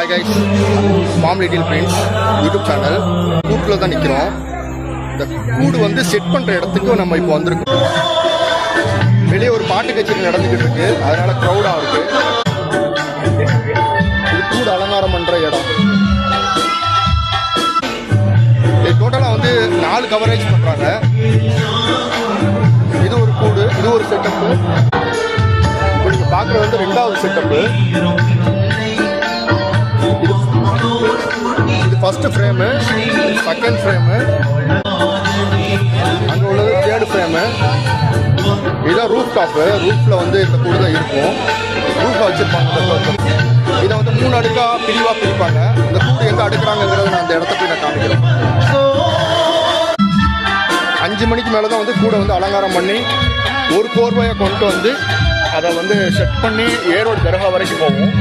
Hi guys, மாம் little Prince YouTube channel. கூட்டில் தான் நிற்கிறோம். இந்த கூடு வந்து செட் பண்ணுற இடத்துக்கு நம்ம இப்போ வந்திருக்கோம். வெளியே ஒரு பாட்டு கச்சேரி நடந்துக்கிட்டு இருக்கு, அதனால க்ரௌடாக இருக்கு. இது கூடு அலங்காரம் பண்ணுற இடம். இது டோட்டலாக வந்து 4 கவரேஜ் பண்ணுறாங்க. இது ஒரு கூடு, இது ஒரு செட்டப்பு. இப்போ நீங்கள் பார்க்குறது வந்து 2வது செட்டப்பு. இது ஃபர்ஸ்ட் ஃப்ரேமு, செகண்ட் ஃப்ரேமு, அங்கே உள்ளது 3rd ஃப்ரேமு. இதுதான் ரூஃப் டாப்பு. ரூஃபில் வந்து இந்த கூடு தான் இருக்கும். ரூஃபில் வச்சுருப்பாங்க. இதை வந்து 3 அடுக்காக பிரிப்பாங்க. இந்த கூடு எங்கே அடுக்கிறாங்கிறத நான் அந்த இடத்த போய் நான் காமிக்கிறேன். 5 மணிக்கு மேலே தான் வந்து கூடை வந்து அலங்காரம் பண்ணி ஒரு கோர்வையை கொண்டு வந்து அதை வந்து செட் பண்ணி ஏரோடு தர்கா வரைக்கும் போகும்.